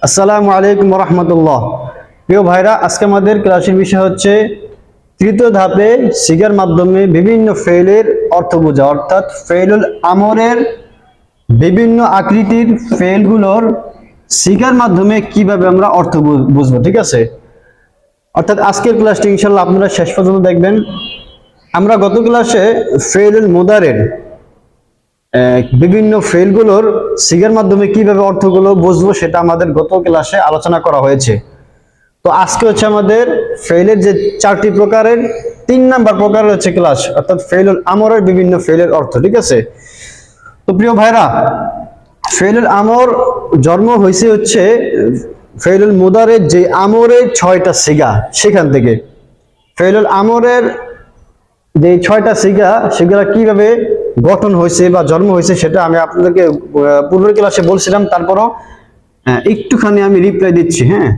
আসসালামু আলাইকুম রহমতুল্লাহ। প্রিয় ভাইরা, আজকে আমাদের ক্লাসের বিষয় হচ্ছে তৃতীয় ধাপে সিগার মাধ্যমে বিভিন্ন ফেলের অর্থ বোঝা, অর্থাৎ ফেলুল আমরের বিভিন্ন আকৃতির ফেলগুলোর সিগার মাধ্যমে কিভাবে আমরা অর্থ বুঝবো। ঠিক আছে, অর্থাৎ আজকের ক্লাসটি ইনশাল্লাহ আপনারা শেষ পর্যন্ত দেখবেন। আমরা গত ক্লাসে ফেলুল মুদারের বিভিন্ন ফেলগুলোর সিগার মাধ্যমে কিভাবে অর্থগুলো বুঝবো সেটা আমাদের গত ক্লাসে আলোচনা করা হয়েছে। তো আজকে হচ্ছে আমাদের ফেলের যে চারটি প্রকারের 3 নাম্বার প্রকার হচ্ছে ক্লাস, অর্থাৎ ফেলুল আমরের বিভিন্ন ফেলের অর্থ। ঠিক আছে, তো প্রিয় ভাইরা, ফেলুল আমর জন্ম হয়েছে হচ্ছে ফেলুল মুদারের যে আমরের 6টা সিগা, সেখান থেকে ফেলুল আমরের যে 6টা সিগা সেগুলা কিভাবে গঠন হয়েছে বা জন্ম হয়েছে সেটা আমি আপনাদেরকে পূর্বের ক্লাসে বলছিলাম। তারপরও একটুখানি আমি রিপ্লাই দিচ্ছি। হ্যাঁ,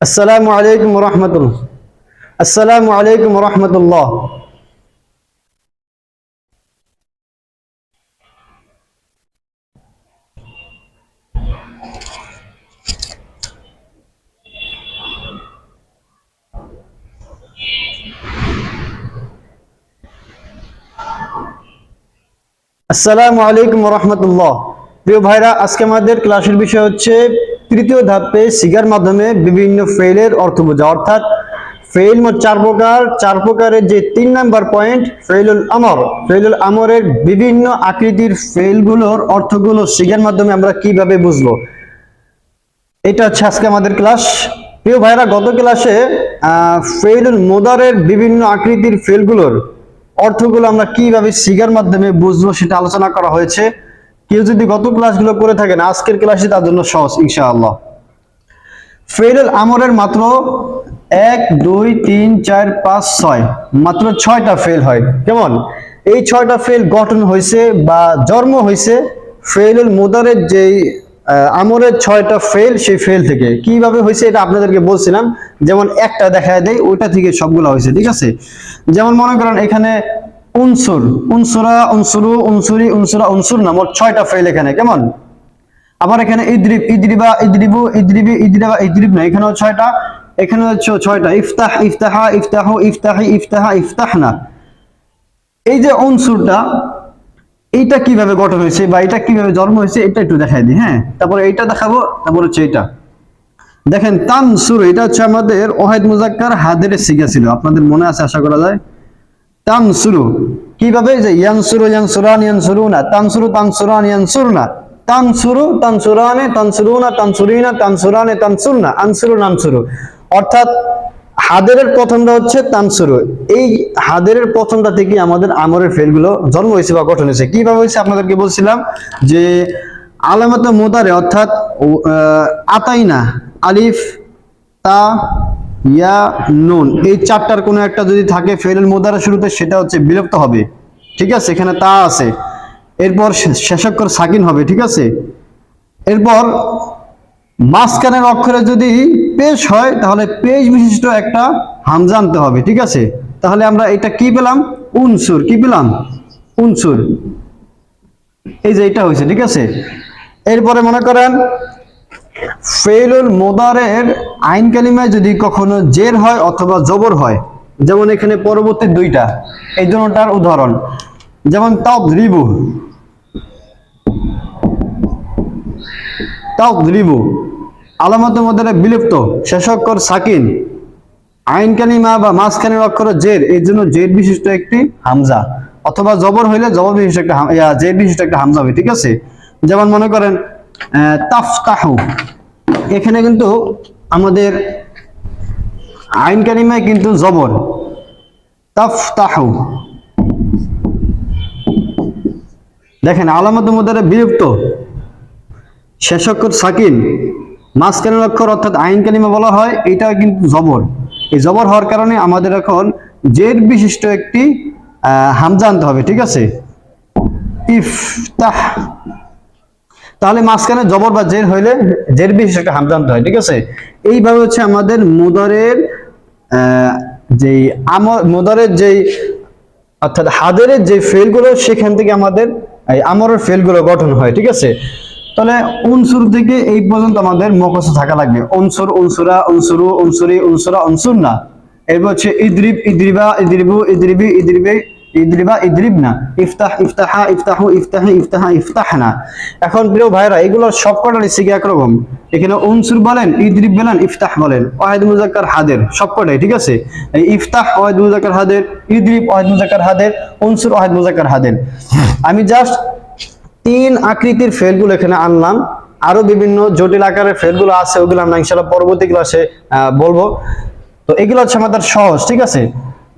আসসালামু আলাইকুম রহমতুল্লাহ। আসসালামু আলাইকুম রহমতুল্লাহ। আসসালামু আলাইকুম রহমতুল্লাহ। প্রিয় ভাইরা, আজকে আমাদের ক্লাসের বিষয় হচ্ছে তৃতীয় ধাপে সিগার মাধ্যমে বিভিন্ন ফেলের অর্থ বোঝা, অর্থাৎ ফেল মোট 4 প্রকার। 4 প্রকারের যে 3 নাম্বার পয়েন্ট ফেলুল আমর, ফেলুল আমরের বিভিন্ন আকৃতির ফেলগুলোর অর্থগুলো সিগার মাধ্যমে আমরা কিভাবে বুঝবো, এটা হচ্ছে আজকে আমাদের ক্লাস। প্রিয় ভাইরা, গত ক্লাসে ফেলুল মুদারের বিভিন্ন আকৃতির ফেলগুলোর অর্থগুলো আমরা কিভাবে সিগার মাধ্যমে বুঝবো সেটা আলোচনা করা হয়েছে। কেউ যদি গত ক্লাসগুলো করে থাকেন, আজকের ক্লাসে তার জন্য সহজ ইনশাআল্লাহ। ফেলুল আমরের মাত্র 1 2 3 4 5 6 মাত্র 6টা ফেল হয়। কেমন? এই 6টা ফেল গঠন হয়েছে বা জন্ম হয়েছে ফেলুল মুদারের যেই আমরের 6টা ফেল, সেই ফেল থেকে কিভাবে হয়েছে এটা আপনাদেরকে বলছিলাম। যেমন একটা দেখায় দেয়, ওইটা থেকে সবগুলো হয়েছে। ঠিক আছে, যেমন মনে করেন এখানে উনসুর, উনসুরা, উনসুরু, উনসুরি, উনসুরা, উনসুর না, মোট 6টা ফেল এখানে। কেমন? আবার এখানে ইদ্রিব, ইদ্রিবা, ইদ্রিবু, ইদ্রিবি, ইদ্রিবা, ইদ্রিব না, এখানেও 6টা, এখানে হচ্ছে 6টা। ইফতাহ, ইফতাহা, ইফতাহু, ইফতাহি, ইফতাহা, ইফতাহনা। এই যে উনসুরটা, এইটা কিভাবে গঠন হয়েছে বা এটা কিভাবে জন্ম হয়েছে এটা একটু দেখাই দিই। হ্যাঁ, তারপরে এইটা দেখাবো, তারপর হচ্ছে এটা দেখেন। তানসুর, এটা হচ্ছে আমাদের ওয়াহিদ মুজাক্কার হাদিরের সিগা ছিল, আপনাদের মনে আছে আশা করা যায়। তানসুরু কিভাবে, যে ইয়ানসুরু, ইয়ানসুরান, ইয়ানসুরুনা, তানসুরু, তানসুরান, ইয়ানসুরনা, তানসুরু, তানসুরানে, তানসুরুনা, তানসুরিনা, তানসুরানে, তানসুরনা, আনসুরু, নানসুরু। অর্থাৎ হাদেরের প্রথমটা হচ্ছে তানসুরু। এই হাদেরের প্রথমটা থেকে আমাদের আমরের ফেলগুলো জন্ম হয়েছে বা গঠন হয়েছে। কিভাবে হয়েছে আপনাদেরকে বলছিলাম যে আলামাতে মুদারে, অর্থাৎ আতাইনা, আলিফ, তা, ইয়া, নুন, এই 4টার কোনো একটা যদি থাকে ফেলুল মুদারের শুরুতে, সেটা হচ্ছে বিলুপ্ত হবে। ঠিক আছে, এখানে তা আছে, এরপর শেষাক্ষর সাকিন হবে। ঠিক আছে, এরপর মাঝখানের অক্ষরে যদি পেশ হয় তাহলে পেশ বিশিষ্ট একটা হামজা আনতে হবে। ঠিক আছে, তাহলে আমরা এটা কি পেলাম? উনসুর। কি পেলাম? উনসুর। এই যে এটা হয়েছে। ঠিক আছে, এরপরে মনে করেন ফেলুল মুদারের আইন কালিমায় যদি কখনো জের হয় অথবা জবর হয়, যেমন এখানে পরবর্তী 2টা, এই দুটোটার উদাহরণ, যেমন তাদরিবু, তাদরিবু আলামাতে মুদারে বিলুপ্ত, শেষাক্ষর সাকিন, আইন কালিমা বা মাঝখানের অক্ষর জের, এর জন্য জের বিশিষ্ট একটি হামজা, অথবা জবর হইলে জবর বিশিষ্ট একটা জের বিশিষ্ট একটা হামজা হবে। ঠিক আছে, যেমন মনে করেন তাফতাহু, এখানে কিন্তু আমাদের আইন কালিমায় কিন্তু জবর, তাফতাহু। দেখেন আলামাতে মুদারে বিলুপ্ত, শেষাক্ষর সাকিন, মাঝখানের অক্ষর অর্থাৎ আইন কালিমা বলা হয়, এটা কিন্তু জবর। এই জবর হওয়ার কারণে আমাদের এখন জের বিশিষ্ট একটি হামজা আনতে হবে, ঠিক আছে। ইফতাহ, তাহলে মাঝখানে জবর বা জের হইলে জের বিশেষ একটা হামজা আনতে হয়, ঠিক আছে। এইভাবে হচ্ছে আমাদের মুদারের যেই মুদারের যেই অর্থাৎ হাদেরের যে ফেলগুলো সেখান থেকে আমাদের এই আমরের ফেলগুলো গঠন হয়, ঠিক আছে। তাহলে উনসুর থেকে এই পর্যন্ত আমাদের মুখস্থ থাকা লাগবে। উনসুর, উনসুরা, উনসুরু, উনসুরি, উনসুরা, উনসুরনা। এরপর হচ্ছে ইদরিব, ইদরিবা, ইদরিবু, ইদরিবি, ইদরিবে, ইদরিবা, ইদরিবনা। ইফতাহ, ইফতাহা, ইফতাহু, ইফতাহি, ইফতাহা, ইফতাহনা। এখন প্রিয় ভাইরা এগুলোর সবকটারই সিগা একরকম। এখানে উনসুর বলেন, ইদরিব বলেন, ইফতাহ বলেন, ওয়াহিদ মুজাক্কার হাদের সবকটাই, ঠিক আছে। এই ইফতাহ ওয়াহিদ মুজাক্কার হাদের, ইদরিব ওয়াহিদ মুজাক্কার হাদের, উনসুর ওয়াহিদ মুজাক্কার হাদের। আমি জাস্ট 3 আকৃতির ফেলগুলো এখানে আনলাম। আরো বিভিন্ন জটিল আকারের ফেলগুলো আছে, ওগুলো আমরা ইনশাআল্লাহ পরবর্তী ক্লাসে বলবো। তো এগুলো হচ্ছে আমাদের সহজ, ঠিক আছে।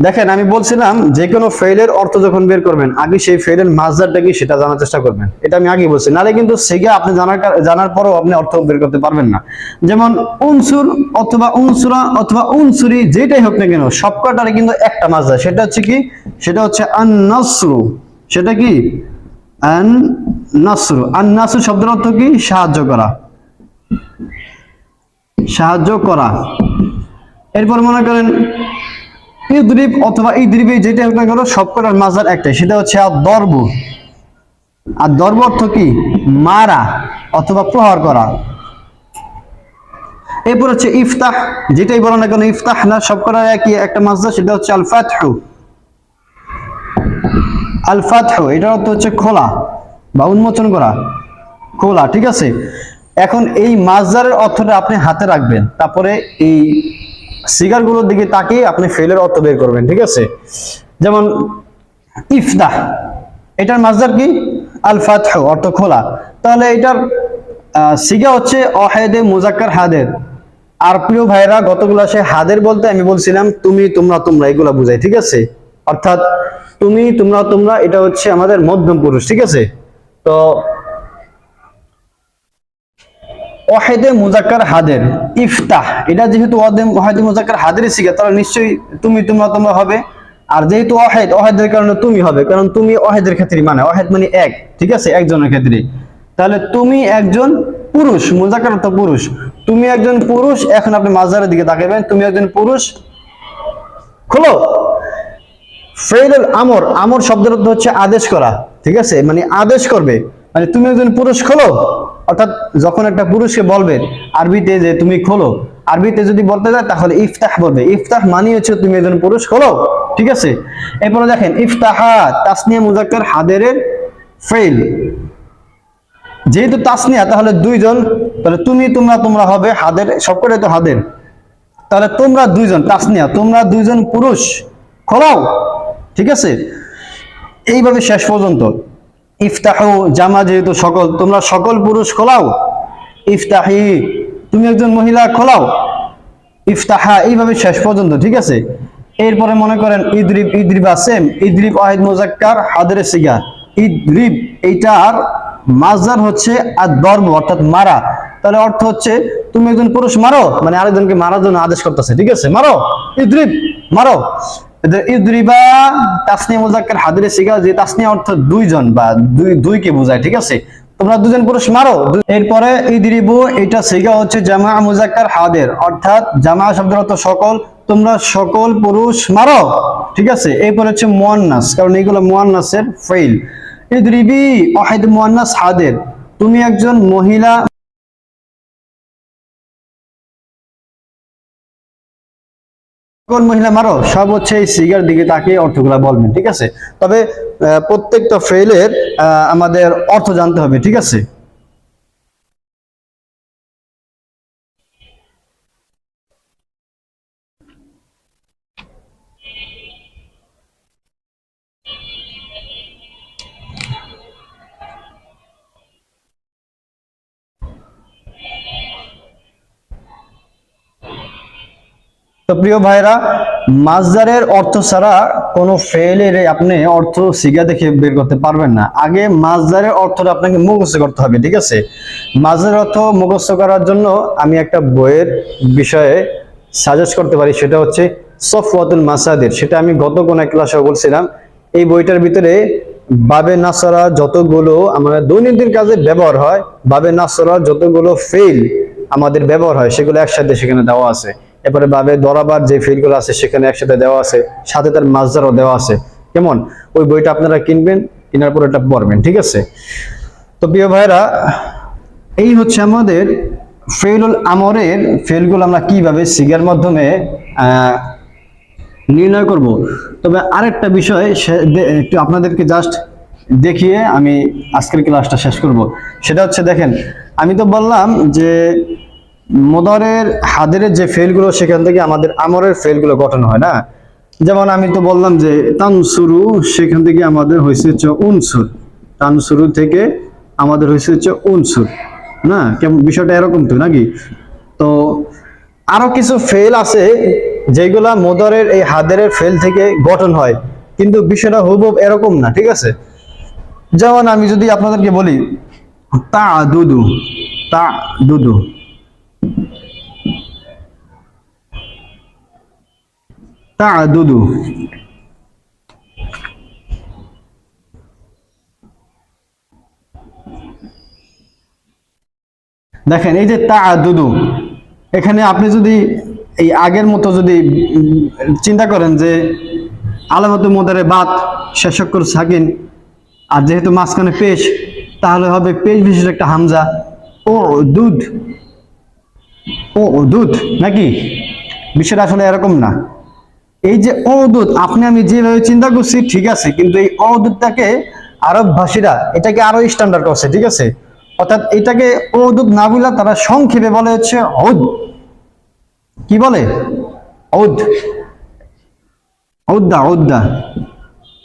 দেখেন আমি বলছিলাম যে কোনো ফেলের অর্থ যখন বের করবেন আগে সেই ফেলের মাসদারটা কি সেটা জানার চেষ্টা করবেন, এটা আমি আগে বলছি। নালে কিন্তু সেটা আপনি জানার পরেও আপনি অর্থ বের করতে পারবেন না। যেমন উনসুর অথবা উনসুরা অথবা উনসুরি যেটাই হোক না কেন সবকটারে কিন্তু একটা মাসদার, সেটা হচ্ছে কি, সেটা হচ্ছে আন-নাসরু। সেটা কি, আন-নাসরু। আন-নাসরু শব্দের অর্থ কি, সাহায্য করা, সাহায্য করা। এরপর মনে করেন ইদরিব অথবা ইদরিবে যেটা হোক না কেন সবকটার মাসদার একটাই, সেটা হচ্ছে আদ-দরব। আর দরব অর্থ কি, মারা অথবা প্রহার করা। এরপর হচ্ছে ইফতাহ, যেটাই বলো না কেন ইফতাহ না সবকটার একই একটা মাসদার, সেটা হচ্ছে আল ফাতহু। আল ফাতহু এটার অর্থ হচ্ছে খোলা বা উন্মোচন করা, খোলা, ঠিক আছে। এখন এই মাসদারের অর্থটা আপনি হাতে রাখবেন, তারপরে এই সিগারগুলোর দিকে তাকিয়ে আপনি ফেলের অর্থ বের করবেন, ঠিক আছে। যেমন ইফতাহ, এটার মাসদার কি, আল ফাতহু অর্থ খোলা। তাহলে এটার সিগা হচ্ছে ওয়াহিদে মুজাক্কার হাদের। আর প্রিয় ভাইরা গত ক্লাসে হাদের বলতে আমি বলছিলাম তুমি, তোমরা, তোমরা এগুলা বুঝাই, ঠিক আছে। অর্থাৎ তুমি, তোমরা, তোমরা এটা হচ্ছে আমাদের মধ্যম পুরুষ, ঠিক আছে। তো ওয়াহিদে মুজাক্কার হাদের ইফতাহ, এটা যেহেতু ওয়াহিদে মুজাক্কার হাদের সিগা, তাহলে নিশ্চয়ই তুমি, তোমরা, তোমরা হবে। আর যেহেতু ওয়াহিদের কারণে তুমি হবে, কারণ তুমি ওয়াহিদের ক্ষেত্রে মানে ওয়াহিদ মানে এক, ঠিক আছে, একজনের ক্ষেত্রে। তাহলে তুমি একজন পুরুষ, মুজাক্কার অর্থ পুরুষ, তুমি একজন পুরুষ। এখন আপনি মাসদারের দিকে তাকাবেন, তুমি একজন পুরুষ, খোলো। ফেইলুল আমর, আমর শব্দের অর্থ হচ্ছে আদেশ করা, ঠিক আছে, মানে আদেশ করবে, মানে তুমি একজন পুরুষ খোলো। অর্থাৎ যখন একটা পুরুষকে বলবেন আরবিতে যে তুমি খোলো, আরবিতে যদি বলতে যায় তাহলে ইফতাহ বলবে। ইফতাহ মানে হচ্ছে তুমি একজন পুরুষ খোলো, ঠিক আছে। এরপরে দেখেন ইফতাহা তাসনিয়া মুজাক্কার হাদেরের ফেইল, যেহেতু তাসনিয়া তাহলে দুইজন, তাহলে তুমি, তোমরা, তোমরা হবে হাদের, সবকটাই তো হাদের। তাহলে তোমরা দুইজন, তাসনিয়া, তোমরা দুইজন পুরুষ খোলাও, ঠিক আছে। এইভাবে শেষ পর্যন্ত। ইফতাহু জামা, যেহেতু সকল, তোমরা সকল পুরুষ খোলাও। ইফতাহি তুমি একজন মহিলা খোলাও। ইফতাহা এইভাবে শেষ পর্যন্ত, ঠিক আছে। এরপরে মনে করেন ইদরিব, ইদরিবা সেম, ইদরিব ওয়াহিদ মুজাক্কার হাদের সিগা। ইদরিব এইটার মাসদার হচ্ছে আদ-দরব অর্থাৎ মারা। তাহলে অর্থ হচ্ছে তুমি একজন পুরুষ মারো, মানে আরেকজনকে মারার জন্য আদেশ করতেছে, ঠিক আছে, মারো, ইদরিব, মারো। ইদরিবা তাসনিয়া মুজাক্কার হাদের সিগা, যে তাসনিয়া অর্থ দুইজন বা দুইকে বোঝায়, ঠিক আছে। তোমরা দুজন পুরুষ মারো। এরপরে ইদরিবু এটা সিগা হচ্ছে জামা মুজাক্কার হাদের, অর্থাৎ জামা শব্দের অর্থ সকল, তোমরা সকল পুরুষ মারো, ঠিক আছে। এরপরে হচ্ছে মুয়ান্নাস, কারণ এগুলো মুয়ান্নাসের ফেইল। ইদরিবি ওয়াহিদ মুয়ান্নাস হাদের, তুমি একজন মহিলা, কোন মহিলা মারো, সব হচ্ছে এই সিগার দিকে তাকিয়ে অর্থগুলা বলবেন, ঠিক আছে। তবে প্রত্যেকটা ফেইলের আমাদের অর্থ জানতে হবে, ঠিক আছে। তো প্রিয় ভাইরা, মাসদারের অর্থ ছাড়া কোনো ফেলের আপনি অর্থ সিগা দেখে বের করতে পারবেন না। আগে মাসদারের অর্থটা আপনাকে মুখস্থ করতে হবে, ঠিক আছে। মাসদারের অর্থ মুখস্থ করার জন্য আমি একটা বইয়ের বিষয়ে সাজেস্ট করতে পারি, সেটা হচ্ছে সফওয়াতুল মাসাদির। সেটা আমি গত কোন ক্লাসে বলছিলাম। এই বইটার ভিতরে বাবে নাসরা যতগুলো আমাদের দৈনন্দিন কাজে ব্যবহার হয়, বাবে নাসরা যতগুলো ফেল আমাদের ব্যবহার হয় সেগুলো একসাথে সেখানে দেওয়া আছে। এরপরে বাবে দরাবার যে ফেলগুলো আছে সেখানে একসাথে দেওয়া আছে, সাথে তার মাজদারও দেওয়া আছে। কেমন? ওই বইটা আপনারা কিনবেন, কেনার পর এটা পড়বেন, ঠিক আছে? তো প্রিয় ভাইরা, এই হচ্ছে আমাদের ফেলুল আমরের ফেলগুলো আমরা কিভাবে সিগার মাধ্যমে নির্ণয় করব। তবে আরেকটা বিষয় একটু আপনাদেরকে জাস্ট দেখিয়ে আমি আজকের ক্লাসটা শেষ করব। সেটা হচ্ছে, দেখেন আমি তো বললাম যে মুদারের হাদেরের যে ফেলগুলো সেখান থেকে আমাদের আমরের ফেলগুলো গঠন হয় না। যেমন আমি তো বললাম যে তানসুরু, সেখান থেকে আমাদের হয়েছে হচ্ছে উনসুর, তানসুরু থেকে আমাদের হয়েছে হচ্ছে উনসুর, না? কেমন বিষয়টা এরকম তো নাকি? তো আরো কিছু ফেল আছে যেগুলা মুদারের এই হাদেরের ফেল থেকে গঠন হয়, কিন্তু বিষয়টা হুবহু এরকম না, ঠিক আছে? যেমন আমি যদি আপনাদেরকে বলি তা'দুদু, তা'দুদু, তা'দুদু, দেখেন এই যে তা'দুদু, এখানে আপনি যদি এই আগের মতো যদি চিন্তা করেন যে আলামতে মুদারে বাত, শেষ অক্ষর সাকিন, আর যেহেতু মাঝখানে পেশ, তাহলে হবে পেশ বিশিষ্ট একটা হামজা, ও দুধ, ও দুধ, নাকি? বিষয়টা আসলে এরকম না। এই যে অদূত, আপনি আমি যেভাবে চিন্তা করছি ঠিক আছে, কিন্তু এই অদূতটাকে আরব ভাষীরা এটাকে আরো স্ট্যান্ডার্ড করছে, ঠিক আছে? অর্থাৎ এটাকে অদূত না বলে তারা সংক্ষেপে বলে হচ্ছে ঔদ। কি বলে? ঔদ, ঔদ্দা, ঔদ্দা,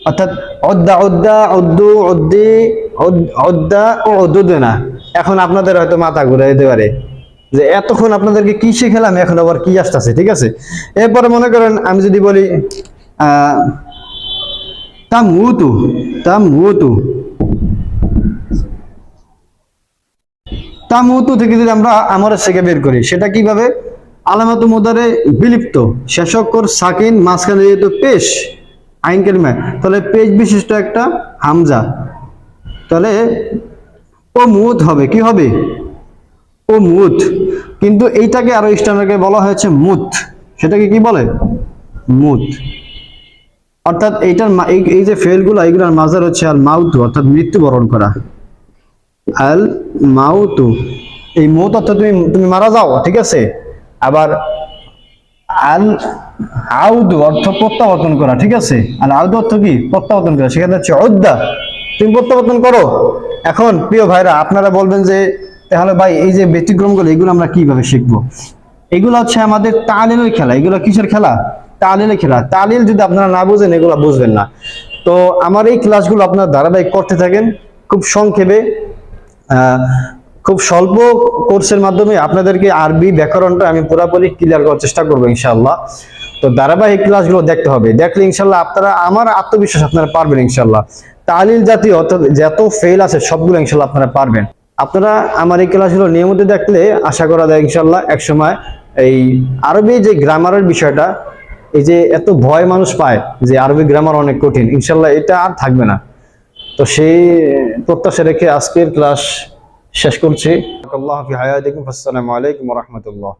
অর্থাৎ অদ্দা, অদ্দা, অদ্দু, অদ্দি, অদ্দা ও অদ্দুদে না। এখন আপনাদের হয়তো মাথা ঘুরে যেতে পারে যে এতক্ষণ আপনাদেরকে কি শিখালাম, এখন আবার কি আসতেছে, ঠিক আছে? এরপরে মনে করেন আমি যদি বলি তামুতু, তামুতু, তামুতু থেকে যদি আমরা আমরের থেকে বের করি, সেটা কিভাবে? আলামাতু মুদারে বিলিপ্ত, শেষ অক্ষর সাকিন, মাঝখানে যেহেতু পেশ আইন কালিমা, তাহলে পেশ বিশিষ্ট একটা হামজা, তাহলে ও মুত হবে। কি হবে? ও মুত। কিন্তু এইটাকে আরো স্ট্যান্ডার্ডে বলা হয়েছে মুত। সেটাকে কি বলে? মুত। অর্থাৎ এইটার এই যে ফেলগুলো, এইগুলোর মাজার হচ্ছে আল মাউতু, অর্থাৎ মৃত্যুবরণ করা। আল মাউতু, এই মৌত অর্থাৎ তুমি মারা যাও, ঠিক আছে? আবার আল আউদু অর্থ প্রত্যাবর্তন করা, ঠিক আছে? আল আউদু অর্থ কি? প্রত্যাবর্তন করা। সেখানে হচ্ছে অদ্দা, তুমি প্রত্যাবর্তন করো। এখন প্রিয় ভাইরা, আপনারা বলবেন যে তাহলে ভাই এই যে ব্যতিক্রমগুলো, এগুলো আমরা কিভাবে শিখবো? এগুলো হচ্ছে আমাদের তালিলের খেলা। এগুলো কিসের খেলা? তালিলের খেলা। তালিল যদি আপনারা না বুঝেন, এগুলো বুঝবেন না। তো আমার এই ক্লাসগুলো আপনারা ধারাবাহিক করতে থাকেন, খুব সংক্ষেপে, খুব স্বল্প কোর্সের মাধ্যমে আপনাদেরকে আরবি ব্যাকরণটা আমি পুরোপুরি ক্লিয়ার করার চেষ্টা করবো ইনশাআল্লাহ। তো ধারাবাহিক ক্লাসগুলো দেখতে হবে, দেখলে ইনশাআল্লাহ আপনারা, আমার আত্মবিশ্বাস আপনারা পারবেন ইনশাআল্লাহ। তালিল জাতীয় অর্থাৎ যত ফেল আছে সবগুলো ইনশাআল্লাহ আপনারা পারবেন। আপনারা আমার এই ক্লাসগুলো নিয়মিত দেখলে আশা করা যায় ইনশাআল্লাহ একসময় এই আরবি যে গ্রামারের বিষয়টা, এই যে এত ভয় মানুষ পায় যে আরবি গ্রামার অনেক কঠিন, ইনশাআল্লাহ এটা আর থাকবে না। তো সেই প্রত্যাশা রেখে আজকের ক্লাস শেষ করছি। আল্লাহ হাফিজ, আসসালামু আলাইকুম ওয়া রাহমাতুল্লাহ।